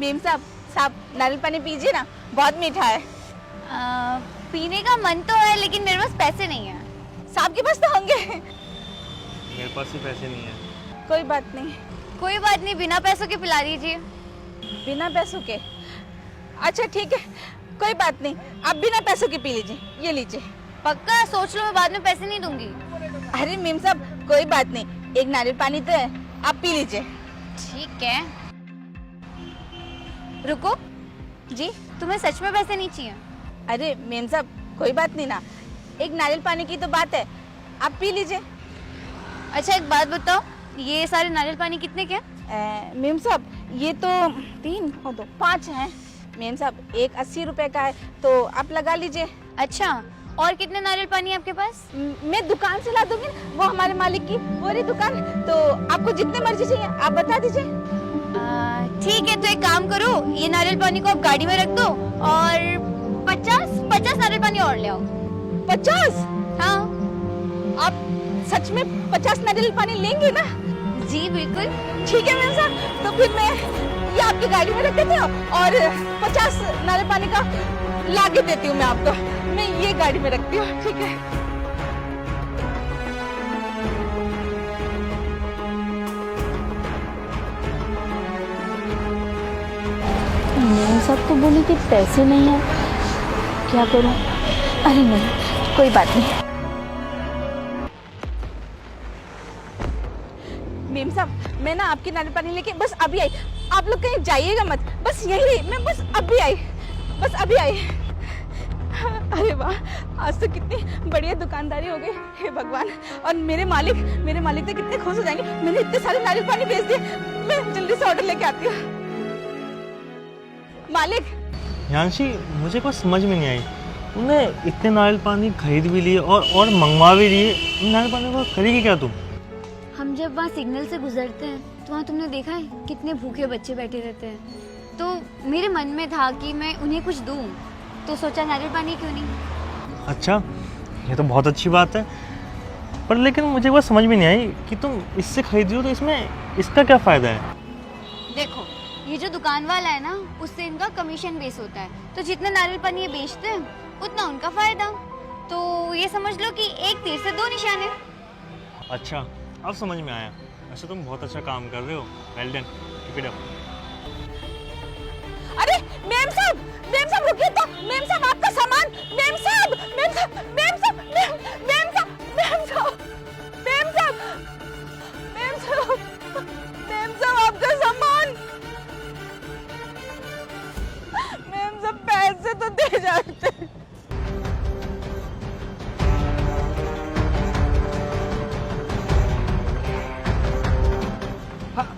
Ma'am साहब साहब नारियल पानी पीजिए ना, बहुत मीठा है। पीने का मन तो है लेकिन मेरे पास पैसे नहीं है। साहब के पास तो होंगे। मेरे पास ही पैसे नहीं है। कोई बात नहीं। कोई बात नहीं, बिना पैसों के पिला दीजिए। बिना पैसों के? अच्छा ठीक है, कोई बात नहीं, आप बिना पैसों के पी लीजिए, ये लीजिए। पक्का? सोच लो, मैं बाद में पैसे नहीं दूंगी। अरे मेम साहब कोई बात नहीं, एक नारियल पानी तो है, आप पी लीजिए। ठीक है। रुको जी? तुम्हें सच में पैसे नहीं चाहिए? अरे मेम साहब कोई बात नहीं ना, एक नारियल पानी की तो बात है, आप पी लीजिए। अच्छा एक बात बताओ, ये सारे नारियल पानी कितने के? मेम साहब ये तो 3 और 2 5 हैं। मेम साहब एक 80 रुपए का है, तो आप लगा लीजिए। अच्छा, और कितने नारियल पानी आपके पास? मैं दुकान से ला दूंगी, वो हमारे मालिक की पूरी दुकान, तो आपको जितने मर्जी चाहिए आप बता दीजिए। ठीक है, तो एक काम करो, ये नारियल पानी को आप गाड़ी में रख दो और 50 नारियल पानी और ले आओ। 50? हाँ। आप सच में 50 नारियल पानी लेंगे ना? जी बिल्कुल। ठीक है मेम साहब, तो फिर मैं ये आपकी गाड़ी में रख देती हूँ और 50 नारियल पानी का ला के देती हूँ मैं आपको। मैं ये गाड़ी में रखती हूँ, ठीक है? मेम साहब तो बोली कि पैसे नहीं है, क्या करूँ? अरे नहीं, कोई बात नहीं। मेम साहब मैं ना आपकी नारियल पानी लेके बस अभी आई, आप लोग कहीं जाइएगा मत, बस यही रही, मैं बस अभी आई, बस अभी आई। अरे वाह, आज तो कितनी बढ़िया दुकानदारी हो गई, हे भगवान। और मेरे मालिक तो कितने खुश हो जाएंगे, मैंने इतने सारे नारियल पानी बेच दिए। मैं जल्दी से ऑर्डर लेके आती हूँ। मालिक। यांशी मुझे कुछ समझ में नहीं आई, तुमने इतने नारियल पानी खरीद भी लिए और मंगवा भी लिए, नारियल पानी को करेगी क्या तुम? हम जब वहाँ सिग्नल से गुजरते हैं तो वहाँ तुमने देखा है कितने भूखे बच्चे बैठे रहते हैं, तो मेरे मन में था कि मैं उन्हें कुछ दूँ, तो सोचा नारियल पानी क्यों नहीं। अच्छा, ये तो बहुत अच्छी बात है, पर लेकिन मुझे वो समझ में नहीं आई कि तुम इससे खरीद रही हो तो इसमें इसका क्या फ़ायदा है? देखो, ये जो दुकान वाला है ना, उससे इनका कमीशन बेस होता है, तो जितना नारियल पानी ये बेचते हैं उतना उनका फायदा। तो ये समझ लो कि एक तीर से 2 निशाने। अच्छा, अब समझ में आया। अच्छा तुम बहुत अच्छा काम कर रहे हो, well done, keep it up. अरे मेम साहब रुकिए तो, मेम साहब आपका सामान, मेम साहब आपका सामान, मेम साहब पैसे तो दे जाते।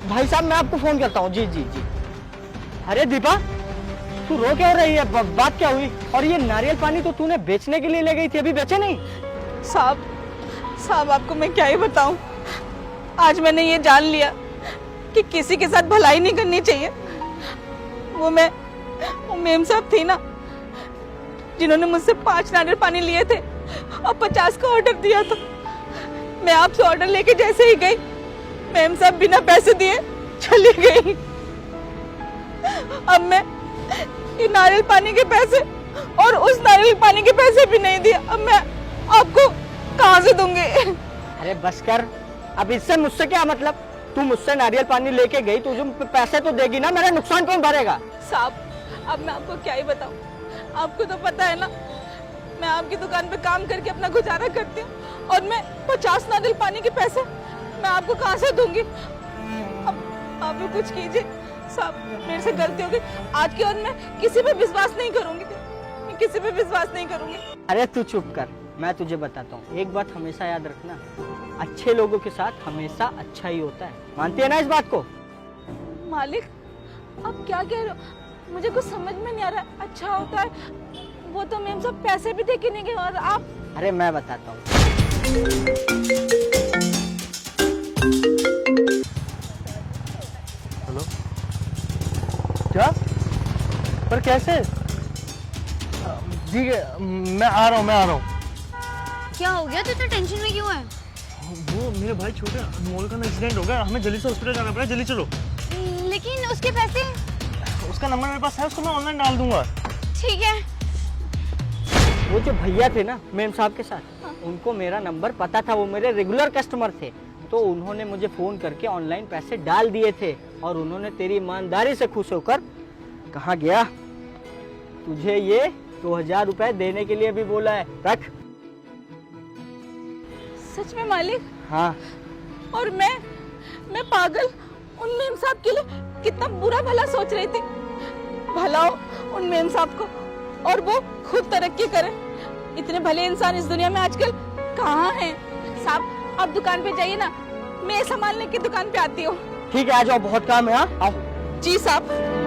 भाई साहब मैं आपको फोन करता हूँ। जी जी जी। अरे दीपा, तू रो क्यों रही है? बात क्या हुई? और ये नारियल पानी तो तूने बेचने के लिए ले गई थी, अभी बेचे नहीं? साहब आपको मैं क्या ही बताऊं, आज मैंने ये जान लिया कि किसी के साथ भलाई नहीं करनी चाहिए। वो मेम साहब थी ना, जिन्होंने मुझसे 5 नारियल पानी लिए थे और 50 का ऑर्डर दिया था। मैं आपसे ऑर्डर लेके जैसे ही गई, मेम साहब बिना पैसे दिए चली गई। अब मैं ये नारियल पानी के पैसे और उस नारियल पानी के पैसे भी नहीं दिए, अब मैं आपको कहाँ से दूंगी? अरे बस कर, अब इससे मुझसे क्या मतलब? तू मुझसे नारियल पानी लेके गई, तुझे पैसे तो देगी ना, मेरा नुकसान कौन भरेगा? साहब अब मैं आपको क्या ही बताऊं, आपको तो पता है ना मैं आपकी दुकान पे काम करके अपना गुजारा करती हूँ, और मैं 50 नारियल पानी के पैसे मैं आपको कहाँ से दूंगी? अब आप भी कुछ कीजिए साहब, मेरे से गलती हो गई, आज के बाद मैं किसी पे विश्वास नहीं करूंगी, मैं किसी पे विश्वास नहीं करूंगी। अरे तू चुप कर, मैं तुझे बताता हूँ, एक बात हमेशा याद रखना, अच्छे लोगों के साथ हमेशा अच्छा ही होता है, मानती है ना इस बात को? मालिक आप क्या कह रहे हो? मुझे कुछ समझ में नहीं आ रहा। अच्छा होता है, वो तो मेम साहब पैसे भी दे के नहीं गए, और आप? अरे मैं बताता हूँ। हेलो, क्या? पर कैसे? ठीक है, मैं आ रहा हूँ। क्या हो गया? तू इतना टेंशन में क्यों है? वो मेरे भाई छोटे अनमोल का एक्सीडेंट हो गया, हमें जल्दी से हॉस्पिटल जाना पड़ा, जल्दी चलो। लेकिन उसके पैसे? उसका नंबर मेरे पास है, उसको मैं ऑनलाइन डाल दूंगा। ठीक है। वो जो भैया थे ना मेम साहब के साथ, उनको मेरा नंबर पता था, वो मेरे रेगुलर कस्टमर थे, तो उन्होंने मुझे फोन करके ऑनलाइन पैसे डाल दिए थे और उन्होंने तेरी ईमानदारी से खुश होकर कहा गया तुझे ये 2000 रुपए देने के लिए भी बोला है, रख। सच में मालिक? हाँ। और मैं पागल उन मेम साहब के लिए कितना बुरा भला सोच रही थी। भला हो उन मेम साहब को और वो खुद तरक्की करे। इतने भले इंसान इस दुनिया में आजकल कहाँ हैं? साहब आप दुकान पे जाइए ना, मैं संभालने की दुकान पे आती हूँ। ठीक है, आ जाओ, बहुत काम है। हाँ, आओ। जी साहब।